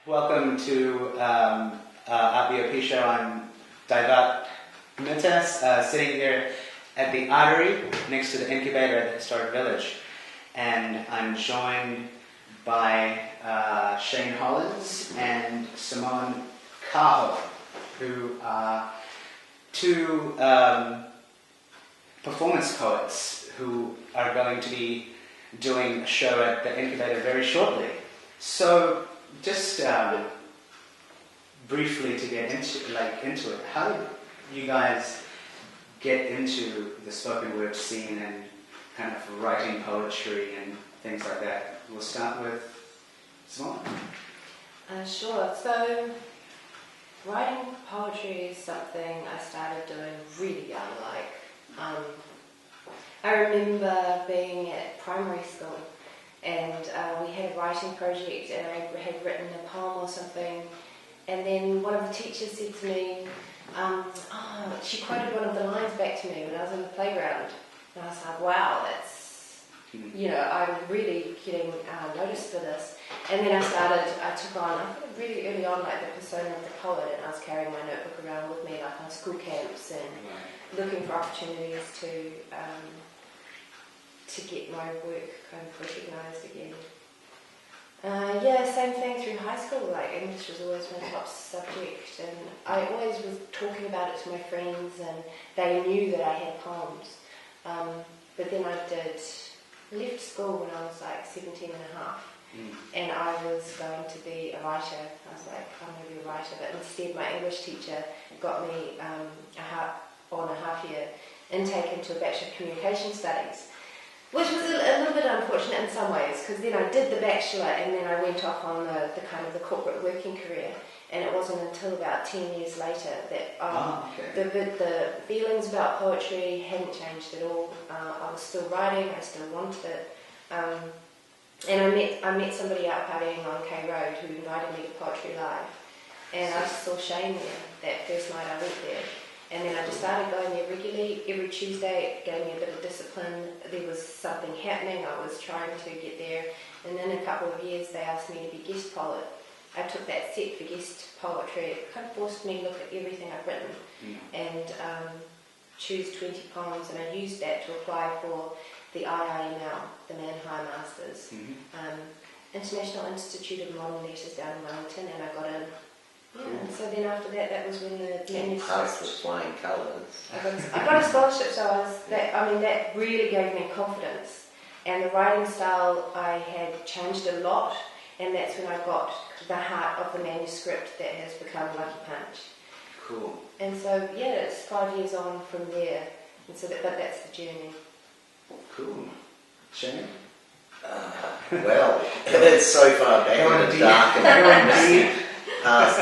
Welcome to ARTbopShow. I'm Divot Mitas, sitting here at the Artery next to the incubator at the historic village, and I'm joined by Hollands and Simone Kaho, who are two performance poets who are going to be doing a show at the incubator very shortly. So, just briefly to get into it, how did you guys get into the spoken word scene and kind of writing poetry and things like that? We'll start with Simone. Sure. So, writing poetry is something I started doing really young. I remember being at primary school, and we had a writing project, and I had written a poem or something, and then one of the teachers said to me, she quoted one of the lines back to me when I was in the playground, and I was like, wow, that's, I'm really getting noticed for this. And then I took on, really early on, like the persona of the poet, and I was carrying my notebook around with me, like on school camps, and looking for opportunities to get my work kind of recognised again. Same thing through high school. Like English was always my top subject, and I always was talking about it to my friends, and they knew that I had poems. But then I left school when I was like 17 and a half, and I was going to be a writer. I was like, I'm going to be a writer, but instead my English teacher got me a half-year intake into a Bachelor of Communication Studies, which was a little bit unfortunate in some ways, because then I did the Bachelor and then I went off on the kind of the corporate working career, and it wasn't until about 10 years later that the feelings about poetry hadn't changed at all. I was still writing, I still wanted it, and I met somebody out partying on K Road who invited me to Poetry Live, and I saw Shane there that first night I went there. And then I just started going there regularly. Every Tuesday it gave me a bit of discipline. There was something happening. I was trying to get there. And then in a couple of years they asked me to be guest poet. I took that set for guest poetry. It kind of forced me to look at everything I've written and choose 20 poems. And I used that to apply for the IIML, the Manhigh Masters, International Institute of Modern Letters down in Wellington, and I got in. Yeah, and so then after that was when the manuscript... Passed with flying colours. I got a scholarship, so that really gave me confidence. And the writing style I had changed a lot, and that's when I got the heart of the manuscript that has become Lucky Punch. Cool. And so, it's 5 years on from there, and so but that's the journey. Cool. Shane? Well, it's so far back in the dark and past.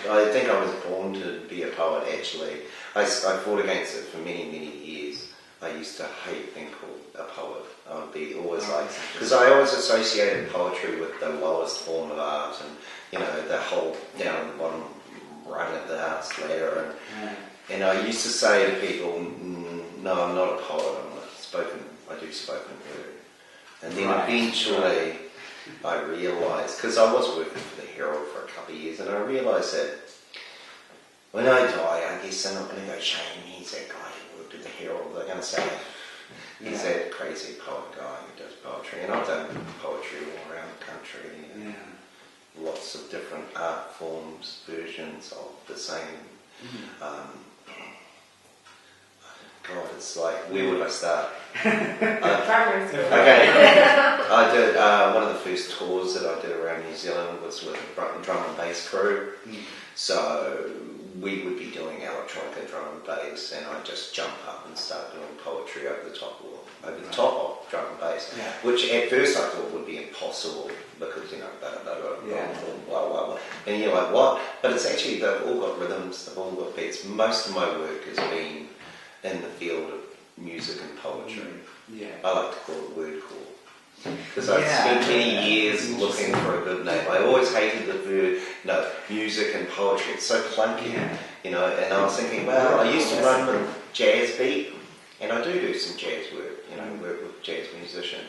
I think I was born to be a poet, actually. I fought against it for many, many years. I used to hate being called a poet. I would be always because I always associated poetry with the lowest form of art, and the whole down at the bottom rung of the art's ladder. And I used to say to people, no, I'm not a poet, I do spoken word. And then eventually I realised, because I was working for the Herald for a couple of years, and I realised that when I die, I guess they're not going to go, Shane, he's that guy who worked at the Herald. They're going to say, he's that crazy poet guy who does poetry. And I've done poetry all around the country, and lots of different art forms, versions of the same. God, it's like, where would I start? Primary school. Okay. I did one of the first tours that I did around New Zealand was with a drum and bass crew. So we would be doing electronica drum and bass, and I'd just jump up and start doing poetry over the top of drum and bass, which at first I thought would be impossible because blah, blah, blah. And you're like, what? But it's actually, they've all got rhythms, they've all got beats. Most of my work has been in the field of music and poetry. I like to call it word call, because I spent many years looking for a good name. I always hated the word, music and poetry. It's so clunky, and I was thinking, well, I used to run with jazz beat, and I do some jazz work, work with jazz musicians.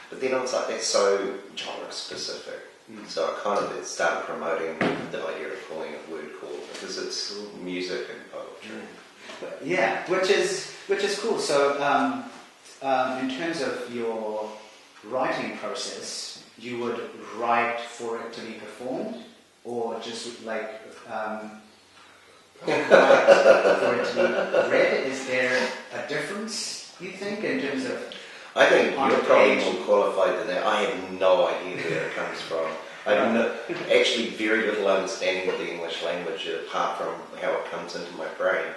But then I was like, that's so genre specific. So I kind of started promoting the idea of calling it word call because it's music and poetry. Yeah, which is cool. So in terms of your writing process, you would write for it to be performed, or just like write for it to be read? Is there a difference, you think, in terms of? I think on you're a probably page? more qualified than that. I have no idea where it comes from. I have actually very little understanding of the English language apart from how it comes into my brain.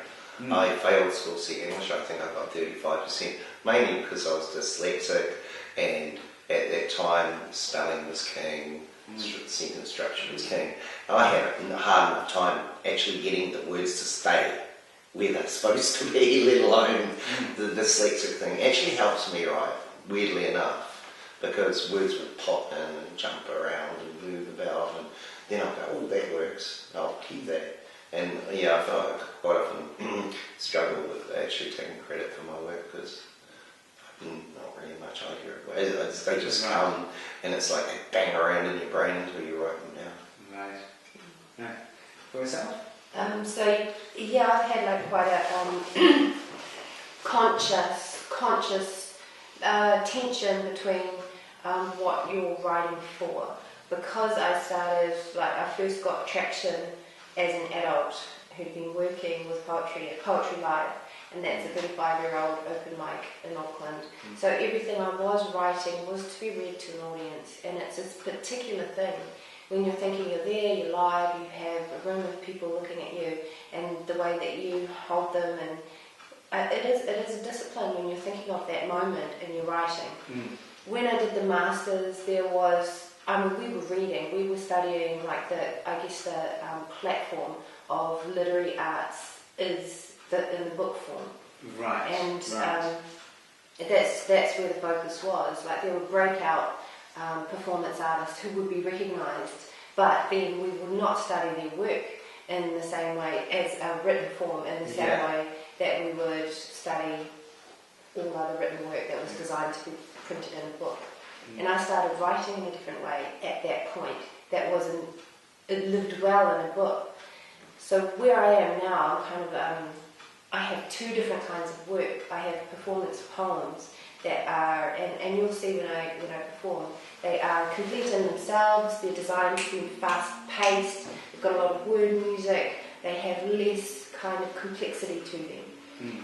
I failed school C English. I think I got 35%, mainly because I was dyslexic, and at that time spelling was king, sentence structure was king. And I had a hard enough time actually getting the words to stay where they're supposed to be, let alone the dyslexic thing. Actually helps me write, weirdly enough, because words would pop in and jump around and move about, and then I'll go, oh, that works, I'll keep that. And yeah, I feel like I quite often struggle with actually taking credit for my work because I've not really much idea of it. They just come, and it's like they bang around in your brain until you write them down. Right. Yeah. For yourself? So yeah, I've had like quite a conscious tension between what you're writing for, because I first got traction as an adult who'd been working with poetry at Poetry Live, and that's a 35-year-old open mic in Auckland. So everything I was writing was to be read to an audience, and it's this particular thing. When you're thinking you're there, you're live, you have a room of people looking at you, and the way that you hold them, and it is a discipline when you're thinking of that moment in your writing. When I did the masters, there was, we were reading, we were studying like the platform of literary arts is in the book form. Right. And that's where the focus was. Like there were breakout performance artists who would be recognised, but then we would not study their work in the same way as a written form, in the same way that we would study all other written work that was designed to be printed in a book. And I started writing in a different way at that point. It lived well in a book. So where I am now, I'm kind of, I have two different kinds of work. I have performance poems that are, and you'll see when I perform, they are complete in themselves. They're designed to be fast-paced. They've got a lot of word music. They have less kind of complexity to them.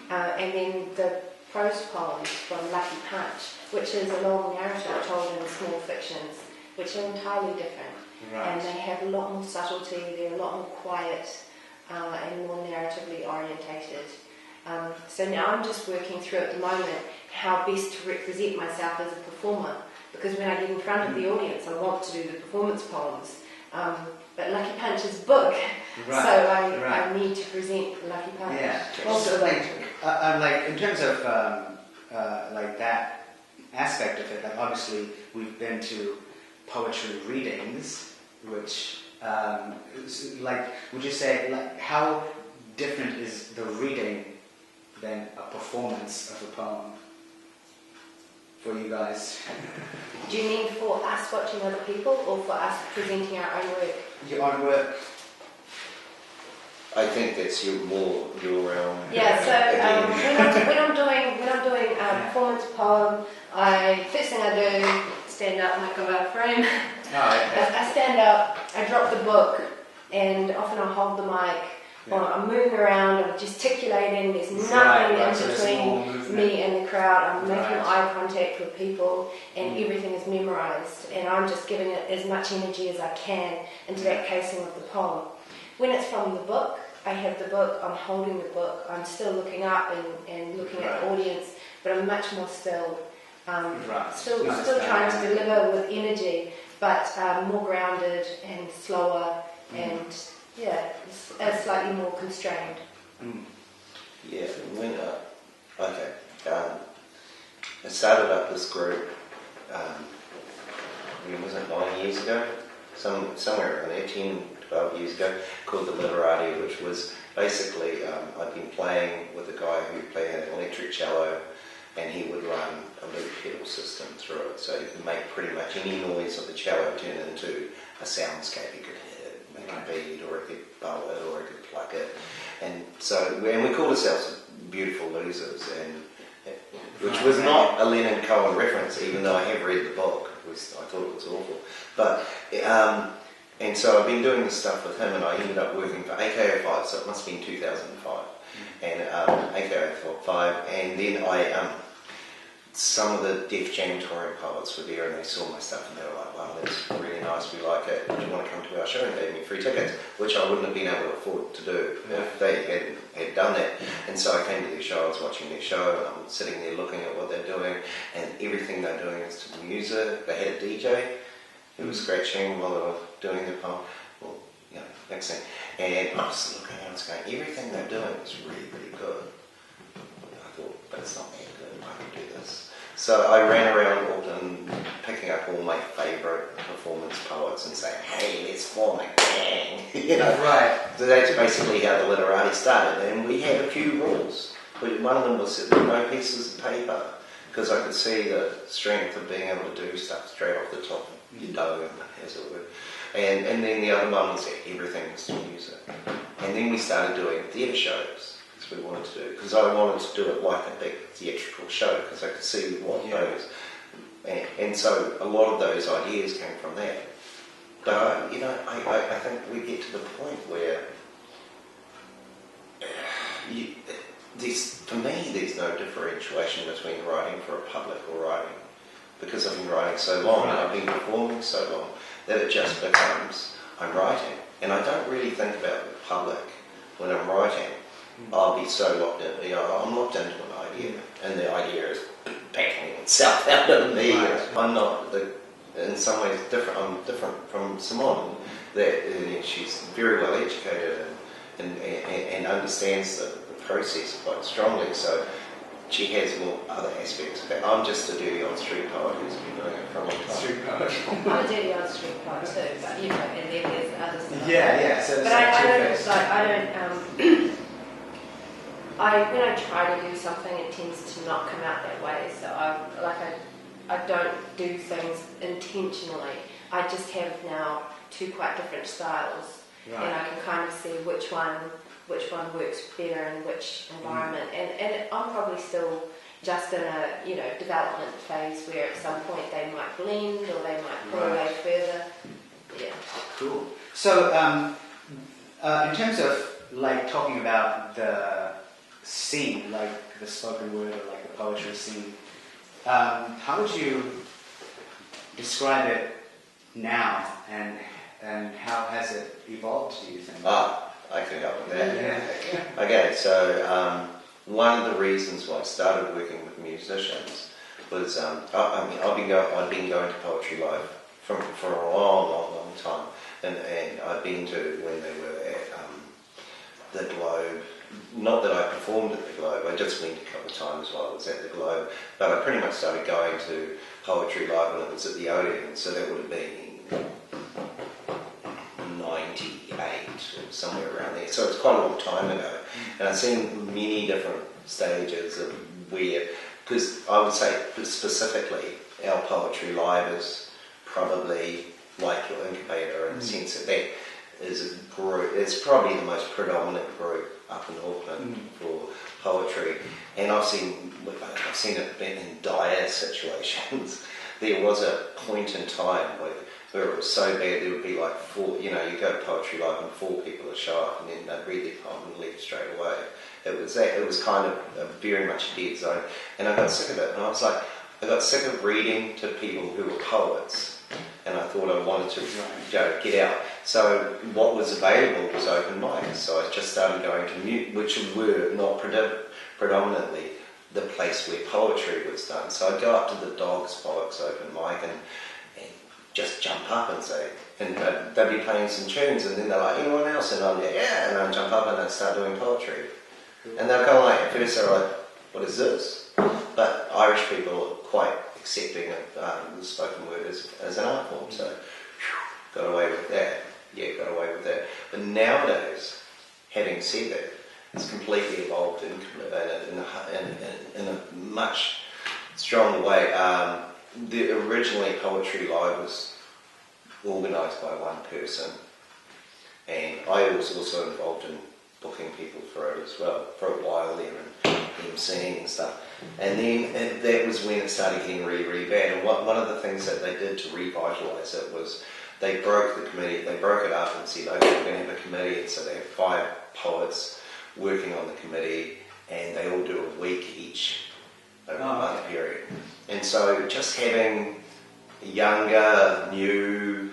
And then the prose poems from Lucky Punch, which is a long narrative told in small fictions, which are entirely different. Right. And they have a lot more subtlety, they're a lot more quiet and more narratively orientated. So now I'm just working through at the moment how best to represent myself as a performer, because when I get in front of the audience I want to do the performance poems. But Lucky Punch is a book, so I need to present Lucky Punch. Yeah. Also, like in terms of like that aspect of it, like obviously we've been to poetry readings, which like, would you say, like, how different is the reading than a performance of a poem for you guys? Do you mean for us watching other people, or for us presenting our own work? Your own work. I think that's your realm. Yeah. So when I'm doing a performance poem, first thing I do, stand up, like a frame. I stand up, I drop the book, and often I'll hold the mic. Or I'm moving around, I'm gesticulating, there's nothing in between me and the crowd. I'm making eye contact with people, and everything is memorised, and I'm just giving it as much energy as I can into that casing of the poem. When it's from the book, I have the book, I'm holding the book, I'm still looking up and looking at the audience, but I'm much more still. Still trying to deliver with energy, but more grounded and slower, and slightly more constrained. Yeah, I started up this group, when was it, 9 years ago? Somewhere around there, 10, 12 years ago, called the Literati, which was basically, I've been playing with a guy who played an electric cello, and he would run a loop pedal system through it, so you could make pretty much any noise of the cello turn into a soundscape. You could make a beat, or it could bow it, or it could pluck it, and we called ourselves Beautiful Losers, which was not a Lennon Cohen reference, even though I have read the book. I thought it was awful, but and so I've been doing this stuff with him, and I ended up working for AKO5, so it must have been 2005, and AKO5, and then some of the Def Jam touring pilots were there, and they saw my stuff, and they were like, wow, that's really nice, we like it, do you want to come to our show? And gave me free tickets, which I wouldn't have been able to afford to do if they had done that. And so I came to their show, I was watching their show, and I'm sitting there looking at what they're doing, and everything they're doing is to the music. They had a DJ who was scratching while they were doing the poem, next thing. And I was looking and I was going, everything they're doing is really, really good. I thought, but it's not that good, I can do this. So I ran around Auckland picking up all my favourite performance poets and saying, hey, let's form a gang. Right. So that's basically how the literati started. And we had a few rules. One of them was no pieces of paper, because I could see the strength of being able to do stuff straight off the top of your dome, as it were. And then the other one was that everything was to music. And then we started doing theatre shows, because we wanted to do, because I wanted to do it like a big theatrical show, because I could see what those, and so a lot of those ideas came from that. But I think we get to the point where for me, there's no differentiation between writing for a public or writing, because I've been writing so long and I've been performing so long, that it just becomes, I'm writing. And I don't really think about the public when I'm writing. I'll be so locked in, I'm locked into an idea, and the idea is backing itself out of me. Right. I'm not, in some ways, different. I'm different from Simone, that she's very well educated and understands the process quite strongly, so she has more other aspects of it. I'm just a dirty old street poet who's been doing it for a long time. Street poet. I'm a dirty old street poet too, but and then there's other stuff. Yeah. So but when I try to do something, it tends to not come out that way. So I don't do things intentionally. I just have now two quite different styles, and I can kind of see which one works better in which environment. And I'm probably still just in a development phase where at some point they might blend or they might pull away further. Yeah. Cool. So in terms of talking about the scene, like the spoken word or like the poetry scene, how would you describe it now, and how has it evolved, do you think? I can help with that. Yeah. Okay, so one of the reasons why I started working with musicians was I've been going to Poetry Live for a long time, and I've been to when they were at the Globe. Not that I performed at the Globe, I just went a couple of times while I was at the Globe, but I pretty much started going to Poetry Live when it was at the Odeon, so that would have been 98 or somewhere around there. So it's quite a long time ago, and I've seen many different stages of where, because I would say specifically our Poetry Live is probably like your incubator in the sense that is a group, it's probably the most predominant group up in Auckland for poetry, and I've seen it in dire situations. There was a point in time where it was so bad there would be like four, you go to Poetry Live and 4 people would show up and then they'd read their poem and leave straight away. It was kind of a very much a dead zone, and I got sick of it, and I was like, I got sick of reading to people who were poets, and I thought I wanted to get out. So what was available was open mics, so I just started going to mute, which were not predominantly the place where poetry was done. So I'd go up to the Dogs Bollocks open mic and just jump up and say, and they'd be playing some tunes, and then they're like, anyone else? And I'm like, yeah, and I'd jump up and I'd start doing poetry. And they're kind of like, at first they're like, what is this? But Irish people are quite accepting of the spoken word as an art form, so got away with that. Yeah, got away with that. But nowadays, having said that, it's completely evolved in a much strong way. Originally Poetry Live was organised by one person, and I was also involved in booking people for it as well for a while there, and emceeing and stuff. And then that was when it started getting really bad. And one of the things that they did to revitalise it was they broke the committee. They broke it up and said, okay, we're going to have a committee. And so they have 5 poets working on the committee, and they all do a week each over a month period. And so just having a younger, new,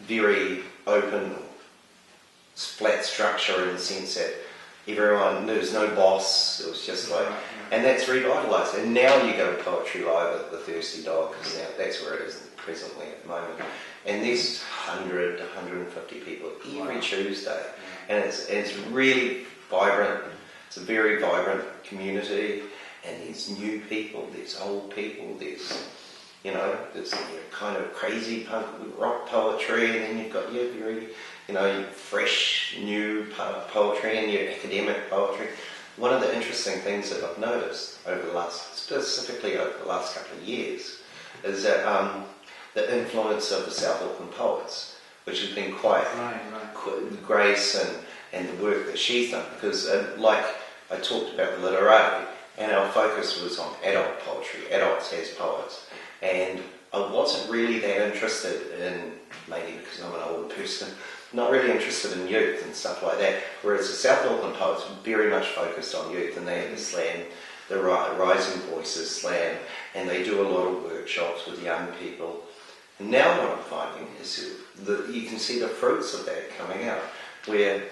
very open, flat structure in the sense that everyone, there was no boss, it was just like, and that's revitalised. And now you go to Poetry Live at the Thirsty Dog, because now that's where it is presently at the moment. And there's 100 to 150 people every Tuesday. And it's really vibrant. It's a very vibrant community. And there's new people, there's old people, there's there's kind of crazy punk rock poetry, and then you've got your very, fresh new poetry and your academic poetry. One of the interesting things that I've noticed specifically over the last couple of years, is that the influence of the South Auckland poets, which has been quite Grace and the work that she's done, because like I talked about the literati, and our focus was on adult poetry, adults as poets. And I wasn't really that interested in, maybe because I'm an older person, not really interested in youth and stuff like that. Whereas the South Auckland poets were very much focused on youth, and they have the slam, the Rising Voices slam, and they do a lot of workshops with young people. And now what I'm finding is that you can see the fruits of that coming out, where,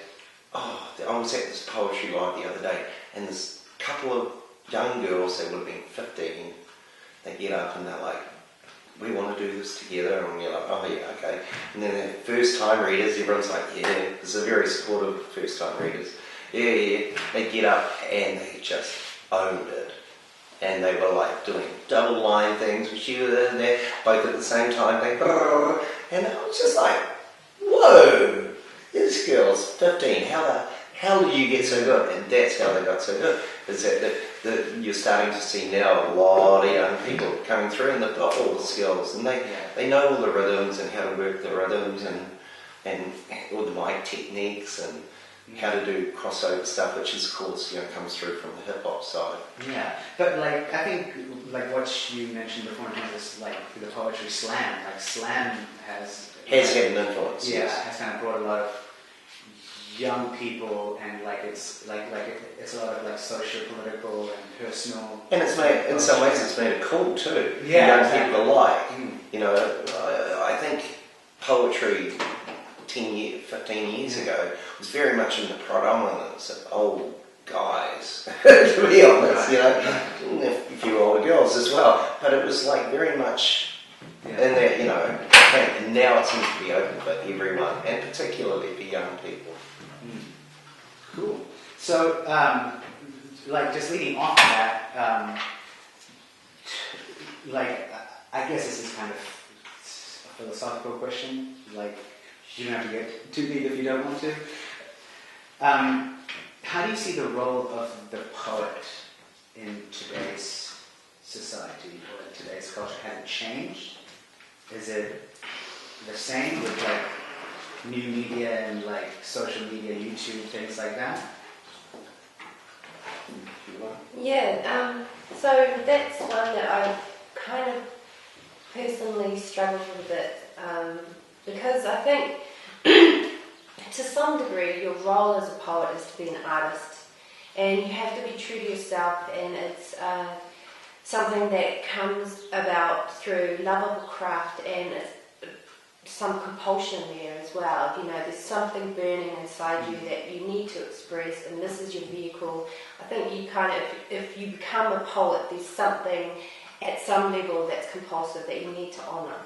I was at this Poetry Live the other day, and this couple of young girls, they would have been 15, they get up and they're like, we want to do this together, and you're like, oh yeah, okay. And then the first time readers, everyone's like, yeah, it's a very supportive first time readers. Yeah, they get up and they just owned it. And they were like doing double line things, which you were in there, both at the same time, and I was just like, whoa, this girl's 15, how did you get so good? And that's how they got so good, is that you're starting to see now a lot of young people coming through, and they've got all the skills, and they know all the rhythms and how to work the rhythms, and all the mic techniques, and how to do crossover stuff, which is, of course, comes through from the hip hop side. Yeah, but like I think like what you mentioned before in terms of like the poetry slam, like slam has had an influence. Yeah, yes. has kind of brought a lot of young people, and like it's it's a lot of like social, political, and personal. And it's made, in some ways, it's made it cool too. Yeah, young exactly. people alike. I think poetry 15 years ago was very much in the predominance of old guys, to be honest, a few older girls as well, but it was like very much in that, and now it seems to be open for everyone, and particularly for young people. Cool. So, like, just leading off of that, I guess this is kind of a philosophical question, like, you don't have to get too deep if you don't want to. How do you see the role of the poet in today's society or in today's culture? Has it changed? Is it the same with like new media and like social media, YouTube, things like that? Yeah, so that's one that I kind of personally struggled with a bit, because I think to some degree your role as a poet is to be an artist, and you have to be true to yourself, and it's something that comes about through love of the craft, and it's some compulsion there as well. There's something burning inside you that you need to express, and this is your vehicle. I think you kind of, if you become a poet, there's something at some level that's compulsive that you need to honour.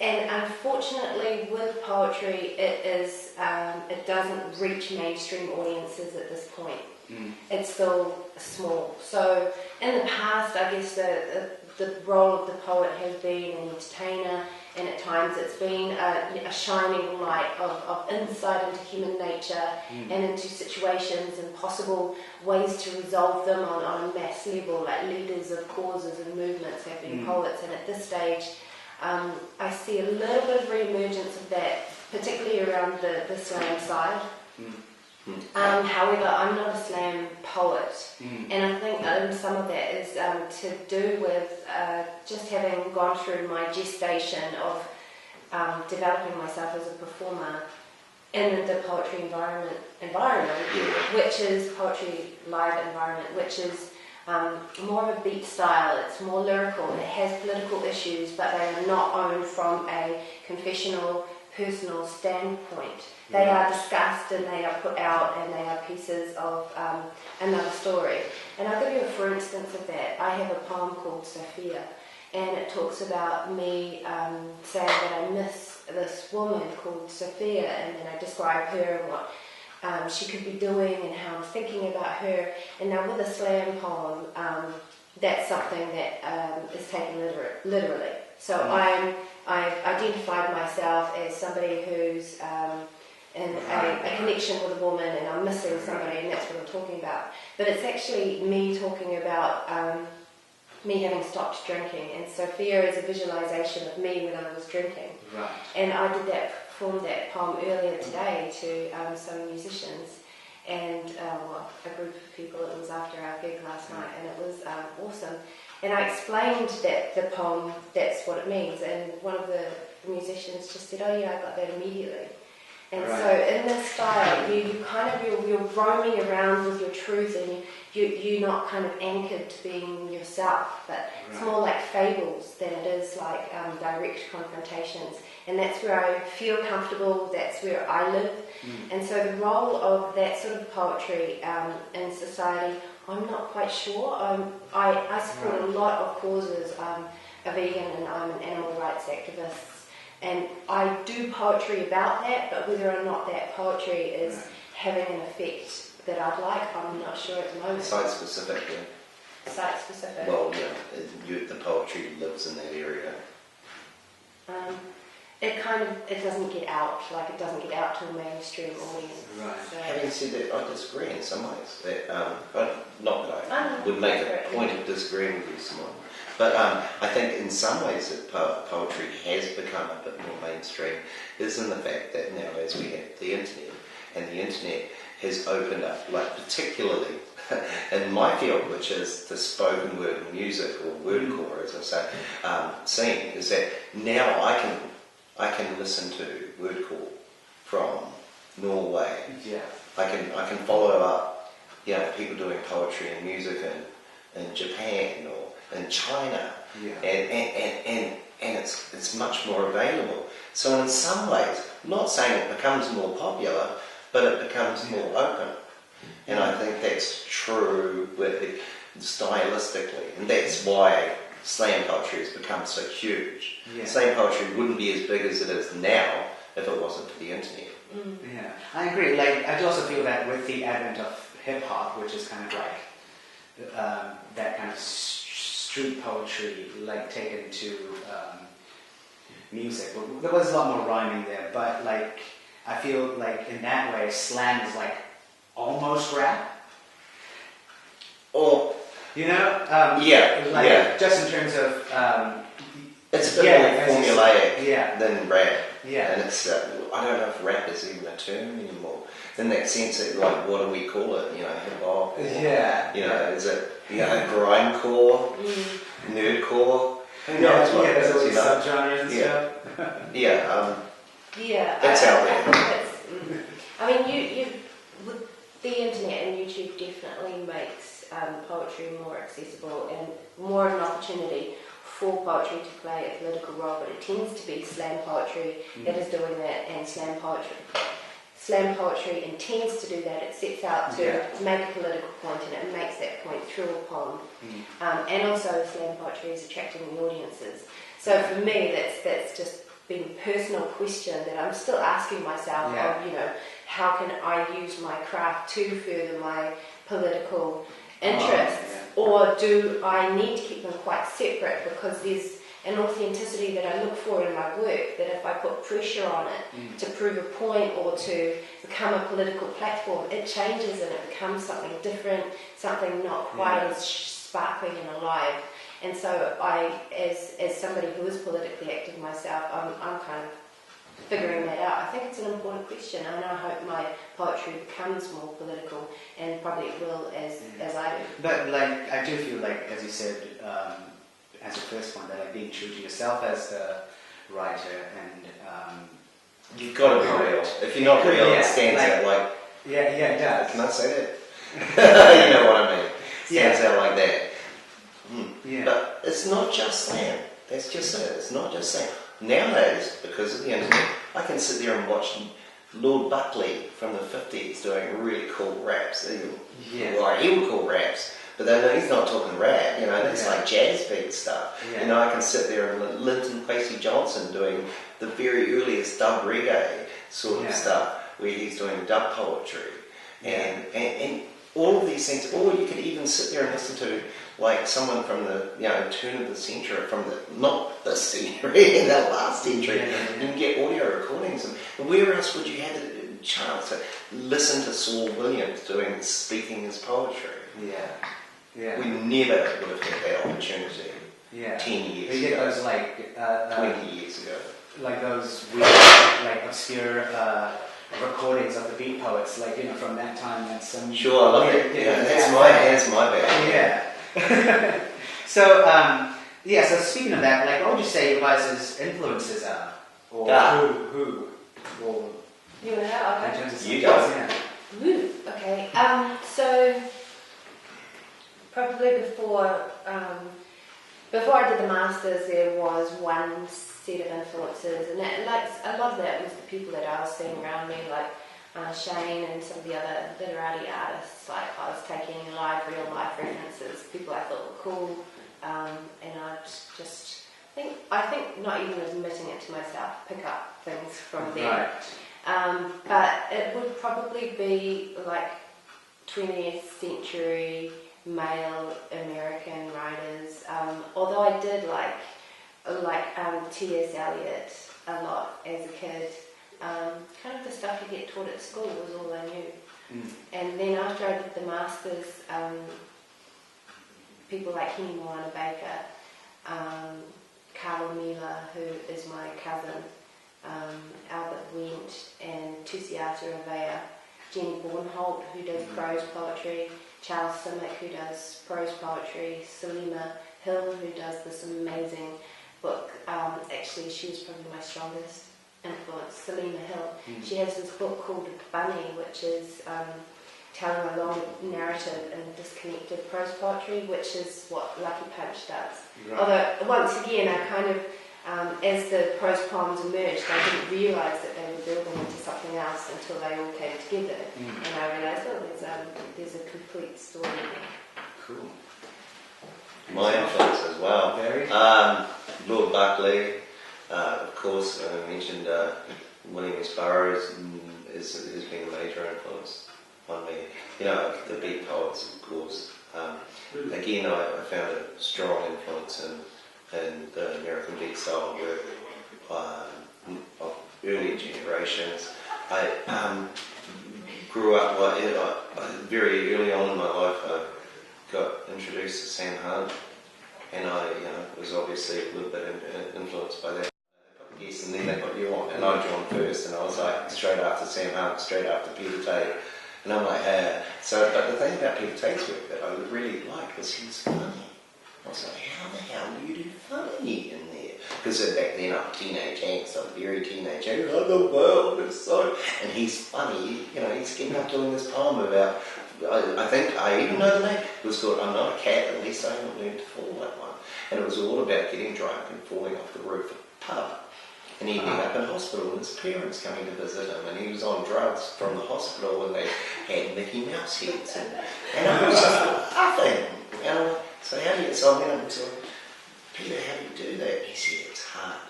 And unfortunately, with poetry, it doesn't reach mainstream audiences at this point. It's still small. So in the past, I guess the the role of the poet has been an entertainer, and at times it's been a shining light of insight into human nature and into situations and possible ways to resolve them on a mass level, like leaders of causes and movements have been poets, and at this stage I see a little bit of re-emergence of that, particularly around the slam side. However, I'm not a slam poet, and I think some of that is to do with just having gone through my gestation of developing myself as a performer in the poetry environment, which is poetry live environment, which is more of a beat style. It's more lyrical. It has political issues, but they are not owned from a confessional, personal standpoint. They are discussed and they are put out and they are pieces of another story. And I'll give you a for instance of that. I have a poem called Sophia, and it talks about me saying that I miss this woman called Sophia, and then I describe her and what she could be doing and how I'm thinking about her. And now with a slam poem, that's something that is taken literally. So I've identified myself as somebody who's in a connection with a woman, and I'm missing somebody, and that's what I'm talking about. But it's actually me talking about me having stopped drinking, and Sophia is a visualization of me when I was drinking. Right. And I performed that poem earlier today to some musicians and a group of people. It was after our gig last night, and it was awesome. And I explained that the poem, that's what it means, and one of the musicians just said, "Oh yeah, I got that immediately." And right. So in this style, you're roaming around with your truth, and you're not kind of anchored to being yourself, but it's more like fables than it is like direct confrontations. And that's where I feel comfortable, that's where I live. And so the role of that sort of poetry in society, I'm not quite sure. I support a lot of causes. I'm a vegan and I'm an animal rights activist. And I do poetry about that, but whether or not that poetry is having an effect that I'd like, I'm not sure at the moment. Site-specific, yeah. Site-specific. Well, yeah, the poetry lives in that area. It doesn't get out, like it doesn't get out to a mainstream audience. Right. So. Having said that, I disagree in some ways. Not that I would make a point of disagreeing with you, Simone. But I think in some ways that poetry has become a bit more mainstream is in the fact that now as we have the internet, and the internet has opened up, like particularly in my field, which is the spoken word music or wordcore, as I say, scene, is that now I can listen to wordcore from Norway. Yeah. I can follow up, people doing poetry and music in Japan or in China, and it's much more available. So in some ways, I'm not saying it becomes more popular, but it becomes more open. And I think that's true stylistically, and that's why slam poetry has become so huge. Yeah. Slam poetry wouldn't be as big as it is now if it wasn't for the internet. Yeah, I agree. Like, I do also feel that with the advent of hip hop, which is kind of like that kind of street poetry, like taken to music. There was a lot more rhyming there, but like I feel like in that way, slam is like almost rap. Or just in terms of it's a bit more formulaic Yeah. than rap. Yeah. And it's, I don't know if rap is even a term anymore. In that sense, like, what do we call it? You know, hip-hop? Yeah. You know, is it, grindcore? Nerdcore? Who knows Yeah, what it there's all is, these subgenres and stuff. That's out there. I mean, you with the internet and YouTube definitely makes poetry more accessible and more of an opportunity for poetry to play a political role, but it tends to be slam poetry that is doing that, and slam poetry intends to do that. It sets out to make a political point, and it makes that point through a poem. And also slam poetry is attracting the audiences. So for me, that's just been a personal question that I'm still asking myself of, how can I use my craft to further my political interests? or do I need to keep them quite separate because there's an authenticity that I look for in my work, that if I put pressure on it to prove a point or to become a political platform, it changes and it becomes something different, something not quite as sparkling and alive. And so I, as somebody who is politically active myself, I'm kind of figuring that out. I think it's an important question, and I hope my poetry becomes more political, and probably it will as I do. But like, I do feel like, as you said, as a first one, that like being true to yourself as the writer, and you've got to be real. If you're not real, it stands out like. Yeah, it does. Can I say that? You know what I mean. Stands out like that. Yeah. But it's not just that. That's just it. It's not just that. Nowadays, because of the internet, I can sit there and watch Lord Buckley from the 50s doing really cool raps. Well, he would call raps, but then he's not talking rap, you know, that's like jazz beat stuff. Yeah. You know, I can sit there and Linton Kwesi Johnson doing the very earliest dub reggae sort of stuff, where he's doing dub poetry. And all of these things, or you could even sit there and listen to like someone from the turn of the century, from the not this century, in the last century. You can get audio recordings, and where else would you have the chance to listen to Saul Williams speaking his poetry? Yeah. We never would have had that opportunity 10 years You get ago, those like 20 years ago. like those weird, like obscure recordings of the beat poets, like from that time, and some. Sure, I love it. Yeah, that's my bad. Yeah. So so speaking of that, like, what would you say your guys' influences are, or who, or You want to know? in terms of You songs, go. Woo. Okay. So probably before I did the masters, there was one set of influences, and that, like a lot of that was the people that I was seeing around me, like Shane and some of the other literati artists. Like I was taking real life references, people I thought were cool, and I'd just I think not even admitting it to myself, pick up things from them. Right. But it would probably be like 20th century male American writers. Although I did like T.S. Eliot a lot as a kid. Kind of the stuff you get taught at school was all I knew. And then after I did the masters, people like Henny Moana Baker, Carl Miller, who is my cousin, Albert Wendt, and Tusiata Avea, Jenny Bornholt, who does prose poetry, Charles Simic, who does prose poetry, Salima Hill, who does this amazing book. Actually, she was probably my strongest influence, Salima Hill. She has this book called Bunny, which is telling a long narrative in disconnected prose poetry, which is what Lucky Punch does. Right. Although, once again, I kind of, as the prose poems emerged, I didn't realise that they were building into something else until they all came together. And I realised, there's a complete story there. Cool. My influence as well. Very. Lord Buckley, of course, I mentioned William S. Burroughs has been a major influence on me. You know, the beat poets, of course. Again, I found a strong influence in the American beat style work of earlier generations. I grew up very early on in my life. I got introduced to Sam Hunt, and I was obviously a little bit influenced by that. Yes, and then they put you on, and I joined first, and I was like straight after Sam Hunt, straight after Peter Tate, and I'm like, but the thing about Peter Tate's work that I really liked was he was funny. I was like, how the hell do you do funny in there? Because back then I'm a teenage angst, I'm very teenage, oh, the world is so, and he's funny, he's getting up doing this poem about, I think I even know the name, it was called I'm Not a Cat, at least I haven't learned to fall like one, and it was all about getting drunk and falling off the roof of a pub. And he ended up in hospital and his parents coming to visit him, and he was on drugs from the hospital, and they had Mickey Mouse heads, and I was just laughing. So how do you, so I went up and said, Peter, how do you do that? He said, it's hard.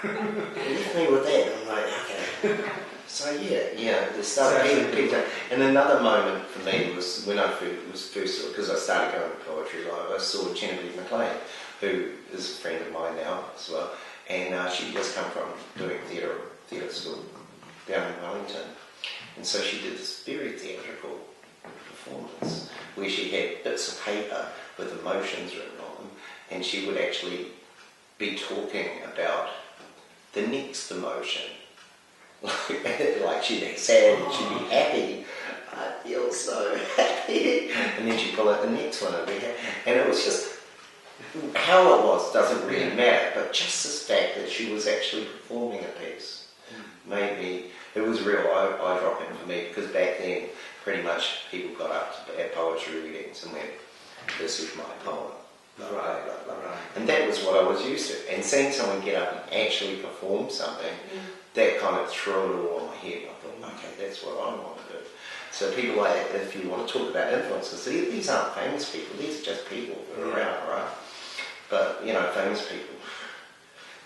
Left me with that. I'm like, okay. So the start people. And another moment for me was when I first, because I started going to poetry live, I saw Genevieve McLean, who is a friend of mine now as well, and she just come from doing theatre school down in Wellington, and so she did this very theatrical performance where she had bits of paper with emotions written on them, and she would actually be talking about the next emotion. Like she'd be sad and she'd be happy. I feel so happy. And then she'd pull out the next one and be happy. And it was just, how it was doesn't really matter, but just this fact that she was actually performing a piece made me, it was real eye-dropping for me, because back then pretty much people got up at poetry readings and went, this is my poem. Right. And that was what I was used to. And seeing someone get up and actually perform something, that kind of threw it all on my head. I thought, okay, that's what I want to do. So people like that, if you want to talk about influences, these aren't famous people, these are just people that are around, right? But, famous people,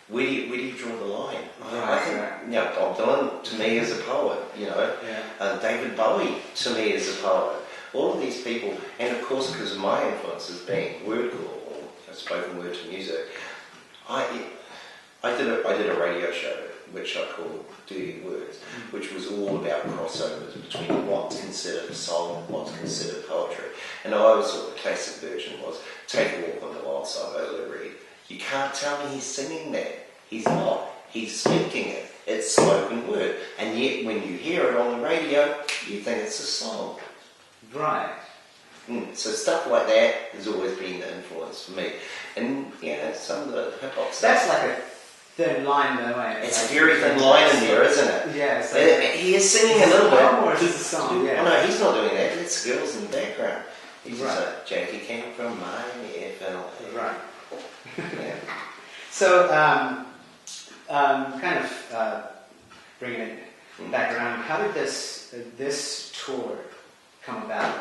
where do you draw the line? I think, Bob Dylan to me is a poet, David Bowie to me is a poet. All of these people, and of course because of my influences being word or spoken word to music, I did a radio show which I called Dirty Words, which was all about crossovers between what's considered a song and what's considered poetry. And I always thought the classic version was Take a Walk on the Wild Side by Lou Reed. You can't tell me he's singing that. He's not. He's speaking it. It's spoken word. And yet when you hear it on the radio, you think it's a song. Right. So stuff like that has always been the influence for me. And, some of the hip-hop stuff. That's like a thin line though, eh? It's a very thin line in there, isn't it? Yeah. It's he is singing a little bit. Or is this a song? Yeah. Oh no, he's not doing that. It's the girls in the background. He's right. just like, Jackie came from Miami, FLA. Right. Yeah. So, kind of bringing it back around, how did this tour come about?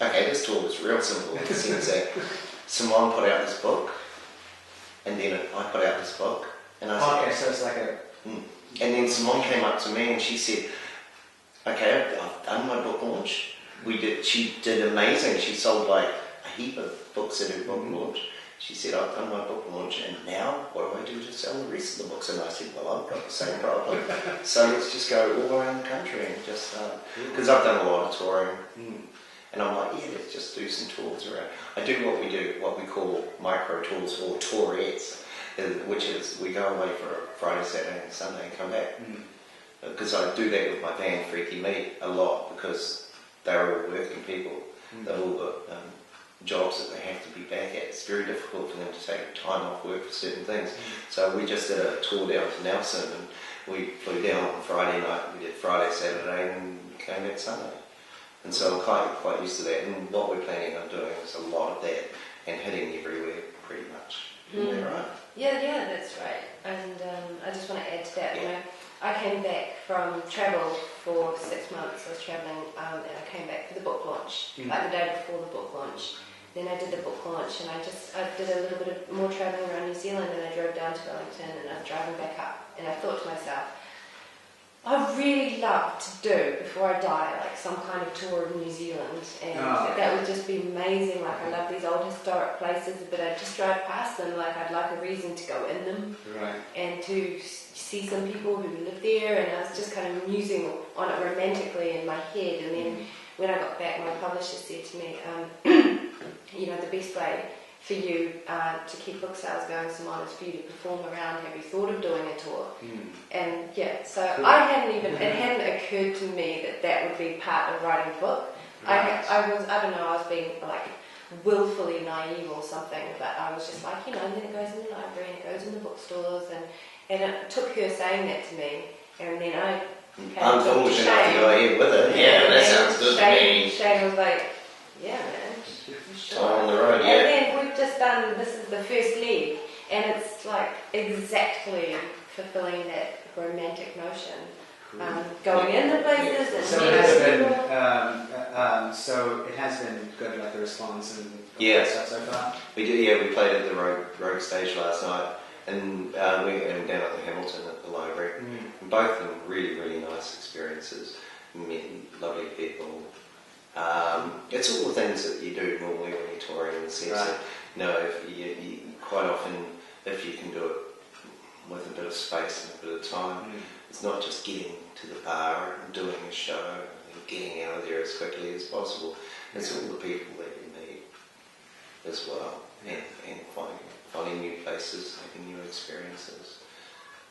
Okay, this tour was real simple in the sense that Simone put out this book, and then I put out this book, and I said, okay, so it's like a... And then Simone came up to me and she said, okay, I've done my book launch. She did amazing. She sold like a heap of books at her book launch. She said, I've done my book launch, and now what do I do to sell the rest of the books? And I said, well, I've got the same problem. So let's just go all around the country and just because I've done a lot of touring. And I'm like, let's just do some tours around. I do what we call micro tours or tourettes, which is we go away for a Friday, Saturday and Sunday and come back. Because I do that with my band Freaky Meat a lot, because they're all working people. They've all got jobs that they have to be back at. It's very difficult for them to take time off work for certain things. So we just did a tour down to Nelson, and we flew down on Friday night. We did Friday, Saturday and came back Sunday. And so I'm quite used to that, and what we're planning on doing is a lot of that and hitting everywhere pretty much. Isn't that right? Yeah, that's right. And I just want to add to that, I came back from travel for 6 months. I was travelling and I came back for the book launch, like the day before the book launch. Then I did the book launch, and I did a little bit of more travelling around New Zealand, and I drove down to Wellington, and I was driving back up, and I thought to myself, I'd really love to do, before I die, like some kind of tour of New Zealand, and that would just be amazing. Like, I love these old historic places, but I'd just drive past them, like I'd like a reason to go in them, and to see some people who live there, and I was just kind of musing on it romantically in my head. And then when I got back, my publisher said to me, the best way for you to keep book sales going, Simone, is for you to perform around. Have you thought of doing a tour? And so I hadn't even, it hadn't occurred to me that would be part of writing a book. I was being like willfully naive or something, but I was just like, and then it goes in the library and it goes in the bookstores, and it took her saying that to me, and then I I'm foolish enough to go ahead with it. Yeah, that sounds good to me. Shane was like, yeah, man. Sure. On the road, and then we've just done, this is the first leg, and it's like exactly fulfilling that romantic notion. Going in the places and so it has been good, like the response and stuff so far. We did. We played at the Rogue Stage last night, and and down at the Hamilton at the library. And both of them really, really nice experiences. Met lovely people. It's all the things that you do normally when you're touring, in the sense that, if you quite often, if you can do it with a bit of space and a bit of time, it's not just getting to the bar and doing a show and getting out of there as quickly as possible. It's all the people that you meet as well, and finding new places, having new experiences.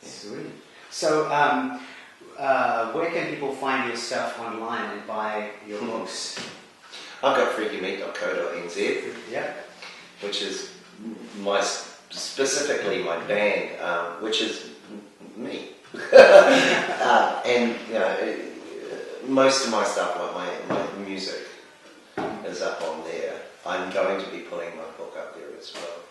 Sweet. So, where can people find your stuff online and buy your books? I've got freakymeat.co.nz, which is specifically my band, which is me. And most of my stuff, like my music, is up on there. I'm going to be putting my book up there as well.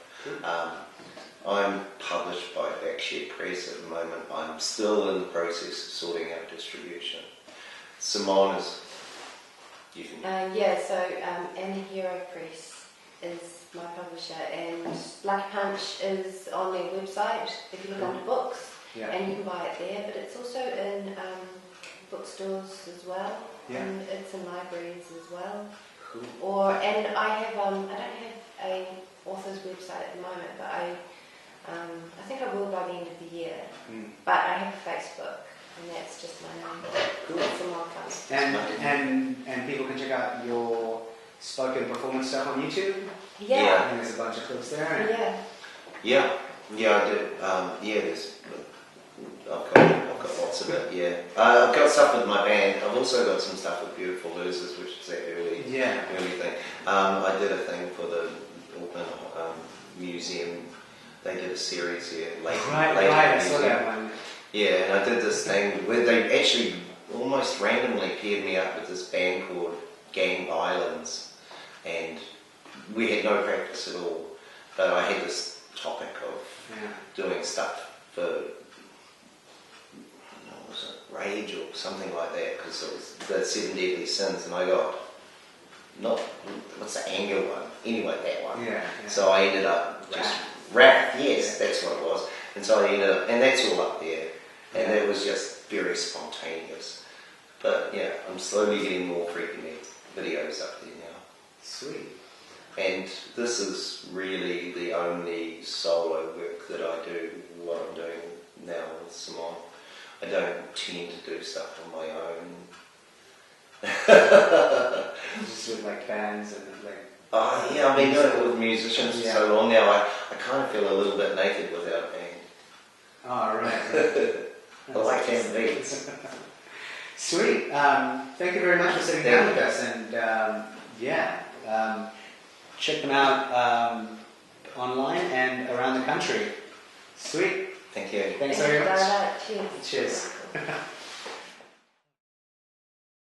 I'm published by Backshed Press at the moment. I'm still in the process of sorting out distribution. Simone is... You can... And Hero Press is my publisher, and Lucky Punch is on their website if you look under books, and you can buy it there, but it's also in bookstores as well, and it's in libraries as well. Cool. And I don't have a author's website at the moment, but I think I will by the end of the year. But I have a Facebook, and that's just my name. Cool. That's a marker. And people can check out your spoken performance stuff on YouTube. Yeah. And there's a bunch of clips there. Yeah, I do. I've got lots of it. Yeah, I've got stuff with my band. I've also got some stuff with Beautiful Losers, which is that early thing. I did a thing for the Auckland Museum. They did a series here. I saw that one. Yeah, and I did this thing where they actually almost randomly paired me up with this band called Gang Islands, and we had no practice at all, but I had this topic of doing stuff for was it rage or something like that, because it was the 7 Deadly Sins, and I got what's the anger one? Anyway, that one. So I ended up just wrath. Yes, that's what it was. And so I ended up, and that's all up there, and it was just very spontaneous. But I'm slowly getting more Freaky Meat videos up there now. Sweet. And this is really the only solo work that I do, what I'm doing now with Simone. I don't tend to do stuff on my own. Just with like bands and like... I've been doing it with musicians for so long now, I kind of feel a little bit naked without a band. Oh, right. I like having beats. Sweet. Thank you very much for sitting down with us, and check them out online and around the country. Sweet. Thank you. Thanks very much. Cheers. Cheers.